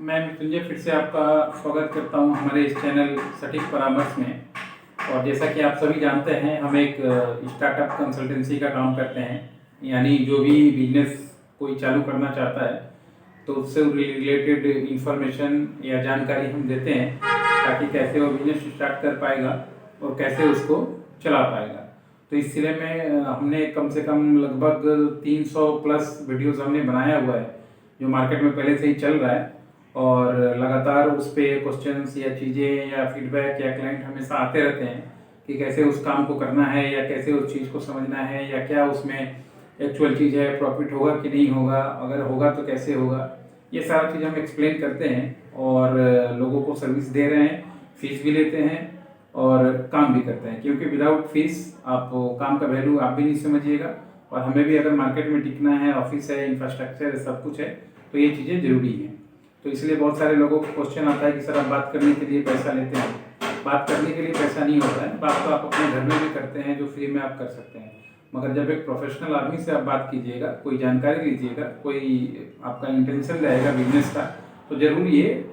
मैं मृत्युंजय फिर से आपका स्वागत करता हूं हमारे इस चैनल सटीक परामर्श में। और जैसा कि आप सभी जानते हैं, हम एक स्टार्टअप कंसल्टेंसी का काम करते हैं। यानी जो भी बिजनेस कोई चालू करना चाहता है तो उससे रिलेटेड इंफॉर्मेशन या जानकारी हम देते हैं ताकि कैसे वो बिजनेस स्टार्ट कर पाएगा और कैसे उसको चला पाएगा। तो इस सिलसिले में हमने कम से कम लगभग 300 प्लस वीडियोज़ हमने बनाया हुआ है जो मार्केट में पहले से ही चल रहा है। और लगातार उस पर क्वेश्चंस या चीज़ें या फीडबैक या क्लाइंट हमेशा आते रहते हैं कि कैसे उस काम को करना है या कैसे उस चीज़ को समझना है या क्या उसमें एक्चुअल चीज़ है, प्रॉफिट होगा कि नहीं होगा, अगर होगा तो कैसे होगा। ये सारा चीज़ हम एक्सप्लेन करते हैं और लोगों को सर्विस दे रहे हैं, फीस भी लेते हैं और काम भी करते हैं। क्योंकि विदाउट फीस आप काम का वैल्यू आप भी नहीं समझिएगा और हमें भी अगर मार्केट में टिकना है, ऑफिस है, इंफ्रास्ट्रक्चर है, सब कुछ है, तो ये चीज़ें ज़रूरी हैं। तो इसलिए बहुत सारे लोगों को क्वेश्चन आता है कि सर आप बात करने के लिए पैसा लेते हैं। बात करने के लिए पैसा नहीं होता है, बात तो आप अपने घर में भी करते हैं जो फ्री में आप कर सकते हैं। मगर जब एक प्रोफेशनल आदमी से आप बात कीजिएगा, कोई जानकारी लीजिएगा, कोई आपका इंटेंशन रहेगा बिजनेस का, तो जरूरी है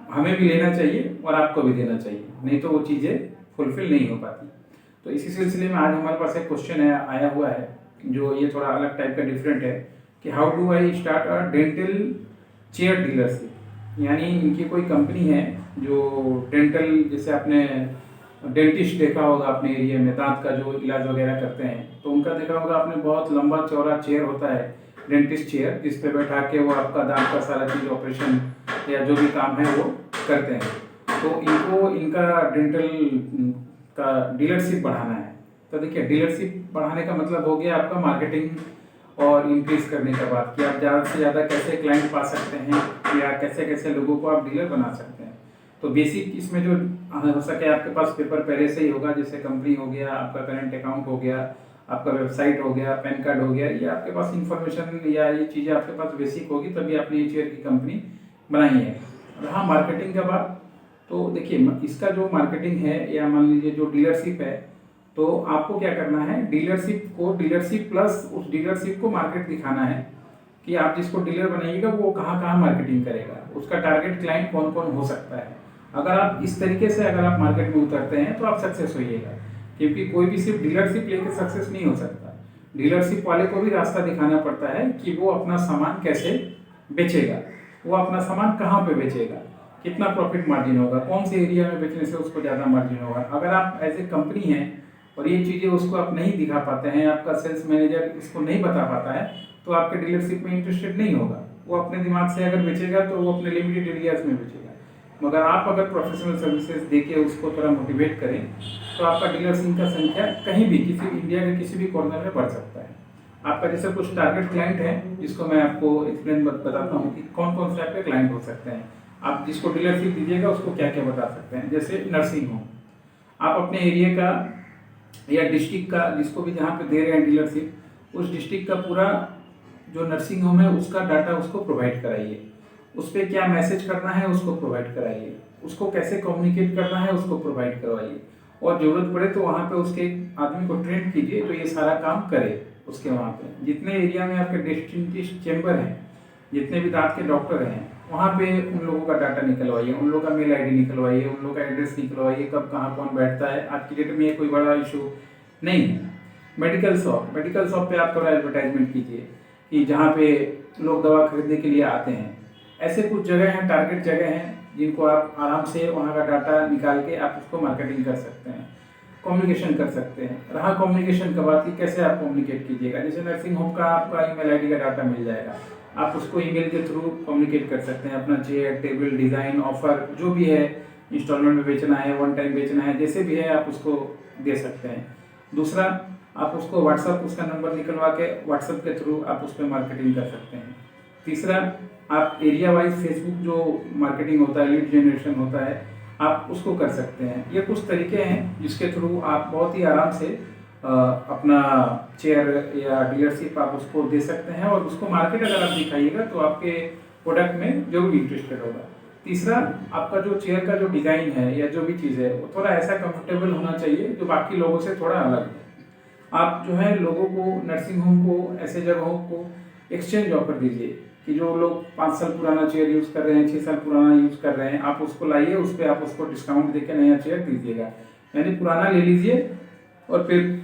हमें भी लेना चाहिए और आपको भी देना चाहिए, नहीं तो वो चीज़ें फुलफिल नहीं हो पाती। तो इसी सिलसिले में आज हमारे पास एक क्वेश्चन आया हुआ है जो ये थोड़ा अलग टाइप का डिफरेंट है कि how do I start a dental chair dealership. यानी इनकी कोई कंपनी है जो डेंटल, जैसे आपने डेंटिस्ट देखा होगा अपने एरिया में, दांत का जो इलाज वगैरह करते हैं, तो उनका देखा होगा आपने, बहुत लंबा चौड़ा चेयर होता है, डेंटिस्ट चेयर, जिस पे बैठा के वो आपका दांत का सारा चीज़ ऑपरेशन या जो भी काम है वो करते हैं। तो इनको इनका डेंटल का डीलरशिप बढ़ाना है। तो देखिए, डीलरशिप बढ़ाने का मतलब हो गया आपका मार्केटिंग और इंक्रीज करने का बात कि आप ज़्यादा से ज़्यादा कैसे क्लाइंट पा सकते हैं या कैसे कैसे लोगों को आप डीलर बना सकते हैं। तो बेसिक इसमें जो हो सके आपके पास पेपर पहले से ही होगा, जैसे कंपनी हो गया, आपका करंट अकाउंट हो गया, आपका वेबसाइट हो गया, पैन कार्ड हो गया, ये आपके पास इंफॉर्मेशन या ये चीज़ें आपके पास बेसिक होगी, तभी आपने ये चेयर की कंपनी बनाई है। हाँ, मार्केटिंग का बात, तो देखिए इसका जो मार्केटिंग है या मान लीजिए जो डीलरशिप है, तो आपको क्या करना है, डीलरशिप प्लस उस डीलरशिप को मार्केट दिखाना है कि आप जिसको डीलर बनाइएगा वो कहाँ कहाँ मार्केटिंग करेगा, उसका टारगेट क्लाइंट कौन कौन हो सकता है। अगर आप इस तरीके से अगर आप मार्केट में उतरते हैं तो आप सक्सेस होइएगा। क्योंकि कोई भी सिर्फ डीलरशिप लेके सक्सेस नहीं हो सकता, डीलरशिप वाले को भी रास्ता दिखाना पड़ता है कि वो अपना सामान कैसे बेचेगा, वो अपना सामान कहाँ पे बेचेगा, कितना प्रॉफिट मार्जिन होगा, कौन से एरिया में बेचने से उसको ज़्यादा मार्जिन होगा। अगर आप एज ए कंपनी हैं और ये चीज़ें उसको आप नहीं दिखा पाते हैं, आपका सेल्स मैनेजर इसको नहीं बता पाता है, तो आपके डीलरशिप में इंटरेस्टेड नहीं होगा। वो अपने दिमाग से अगर बेचेगा तो वो अपने लिमिटेड एरियाज में बेचेगा। मगर आप अगर प्रोफेशनल सर्विसेज देके उसको थोड़ा मोटिवेट करें तो आपका डीलरशिप का संख्या कहीं भी, किसी इंडिया के किसी भी कॉर्नर में बढ़ सकता है। आपका जैसे कुछ टारगेट क्लाइंट है जिसको मैं आपको एक्सप्लेन बताता हूँ कि कौन कौन से आपके क्लाइंट हो सकते हैं। आप जिसको डीलरशिप दीजिएगा उसको क्या क्या बता सकते हैं। जैसे नर्सिंग होम, आप अपने एरिया का या डिस्ट्रिक्ट का, जिसको भी जहाँ पे दे रहे हैं डीलरशिप, उस डिस्ट्रिक्ट का पूरा जो नर्सिंग होम है उसका डाटा उसको प्रोवाइड कराइए। उस पर क्या मैसेज करना है उसको प्रोवाइड कराइए, उसको कैसे कम्युनिकेट करना है उसको प्रोवाइड करवाइए, और ज़रूरत पड़े तो वहाँ पे उसके आदमी को ट्रेन कीजिए तो ये सारा काम करे। उसके वहाँ पे जितने एरिया में आपके डेंटिस्ट चेम्बर हैं, जितने भी दांत के डॉक्टर हैं, वहाँ पे उन लोगों का डाटा निकलवाइए, उन लोगों का मेल आईडी निकलवाइए, उन लोगों का एड्रेस निकलवाइए, कब कहाँ कौन बैठता है। आज की डेट में ये कोई बड़ा इशू नहीं है। मेडिकल शॉप पे आप थोड़ा एडवर्टाइजमेंट कीजिए कि जहाँ पे लोग दवा खरीदने के लिए आते हैं। ऐसे कुछ जगह हैं, टारगेट जगह हैं, जिनको आप आराम से वहाँ का डाटा निकाल के आप उसको मार्केटिंग कर सकते हैं, कम्युनिकेशन कर सकते हैं। रहा कम्युनिकेशन का बात कि कैसे आप कम्युनिकेट कीजिएगा, जैसे नर्सिंग होम का आपका ईमेल आईडी का डाटा मिल जाएगा, आप उसको ईमेल के थ्रू कम्युनिकेट कर सकते हैं। अपना चेयर, टेबल, डिज़ाइन, ऑफर जो भी है, इंस्टॉलमेंट में बेचना है, वन टाइम बेचना है, जैसे भी है आप उसको दे सकते हैं। दूसरा, आप उसको व्हाट्सअप, उसका नंबर निकलवा के व्हाट्सअप के थ्रू आप उस पर मार्केटिंग कर सकते हैं। तीसरा, आप एरिया वाइज फेसबुक जो मार्केटिंग होता है, लीड जनरेशन होता है, आप उसको कर सकते हैं। ये कुछ तरीके हैं जिसके थ्रू आप बहुत ही आराम से अपना चेयर या डीलरशिप आप उसको दे सकते हैं, और उसको मार्केट अगर आप दिखाइएगा तो आपके प्रोडक्ट में जरूर इंटरेस्टेड होगा। तीसरा, आपका जो चेयर का जो डिज़ाइन है या जो भी चीज़ है वो थोड़ा ऐसा कंफर्टेबल होना चाहिए जो बाकी लोगों से थोड़ा अलग है। आप जो है लोगों को, नर्सिंग होम को, ऐसे जगहों को एक्सचेंज ऑफर दीजिए कि जो लोग 5 साल पुराना चेयर यूज़ कर रहे हैं, 6 साल पुराना यूज़ कर रहे हैं, आप उसको लाइए, उस पर आप उसको डिस्काउंट देके नया चेयर दीजिएगा। यानी पुराना ले लीजिए और फिर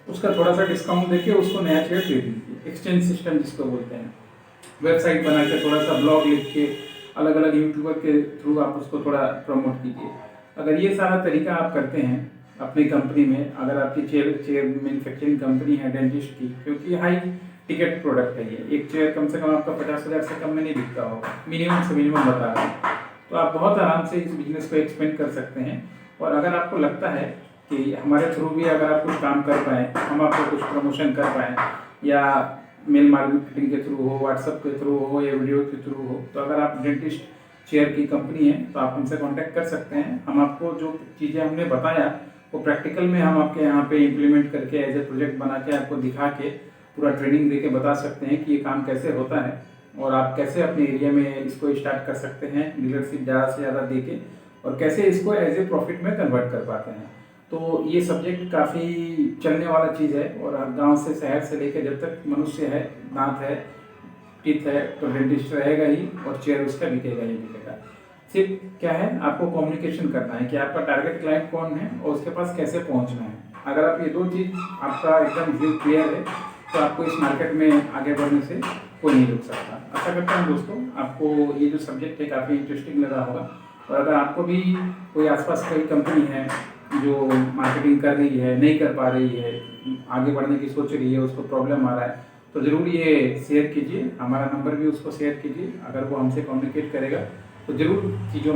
उसका थोड़ा सा डिस्काउंट देके उसको नया चेयर दे दीजिए। एक्सचेंज सिस्टम जिसको बोलते हैं। वेबसाइट बना के थोड़ा सा ब्लॉग लिख के अलग अलग यूट्यूबर के थ्रू आप उसको थोड़ा प्रमोट कीजिए। अगर ये सारा तरीका आप करते हैं अपनी कंपनी में, अगर आपकी चेयर मैन्युफैक्चरिंग कंपनी है डेंटिस्ट की, क्योंकि हाई टिकट प्रोडक्ट है ये, एक चेयर कम से कम आपका 50,000 से कम में नहीं बिकता होगा, मिनिमम से मिनिमम बता रहा हूँ। तो आप बहुत आराम से इस बिजनेस को एक्सपेंड कर सकते हैं। और अगर आपको लगता है कि हमारे थ्रू भी अगर आप कुछ काम कर पाएँ, हम आपको कुछ प्रमोशन कर पाएँ, या मेल मार्केटिंग के थ्रू हो, व्हाट्सएप के थ्रू हो, या वीडियो के थ्रू हो, तो अगर आप डेंटिस्ट चेयर की कंपनी है तो आप हमसे कांटेक्ट कर सकते हैं। हम आपको जो चीज़ें हमने बताया वो प्रैक्टिकल में हम आपके यहाँ पे इम्प्लीमेंट करके एज ए प्रोजेक्ट बना के आपको दिखा के पूरा ट्रेनिंग दे के बता सकते हैं कि ये काम कैसे होता है और आप कैसे अपने एरिया में इसको स्टार्ट कर सकते हैं डीलरशिप ज़्यादा से ज़्यादा दे के, और कैसे इसको एज ए प्रॉफिट में कन्वर्ट कर पाते हैं। तो ये सब्जेक्ट काफ़ी चलने वाला चीज़ है, और गांव से शहर से लेकर जब तक मनुष्य है, दांत है, टीथ है, तो डेंटिस्ट रहेगा ही और चेयर उसका बिकेगा ही बिकेगा। सिर्फ क्या है, आपको कम्युनिकेशन करना है कि आपका टारगेट क्लाइंट कौन है और उसके पास कैसे पहुंचना है। अगर आप ये दो चीज़ आपका एकदम व्यू क्लियर है तो आपको इस मार्केट में आगे बढ़ने से कोई नहीं रोक सकता। आशा करता हूँ दोस्तों आपको ये जो सब्जेक्ट है काफ़ी इंटरेस्टिंग लगा होगा। और अगर आपको भी कोई आसपास कोई कंपनी है जो मार्केटिंग कर रही है, नहीं कर पा रही है, आगे बढ़ने की सोच रही है, उसको प्रॉब्लम आ रहा है, तो ज़रूर ये शेयर कीजिए। हमारा नंबर भी उसको शेयर कीजिए। अगर वो हमसे कम्युनिकेट करेगा तो ज़रूर चीज़ों में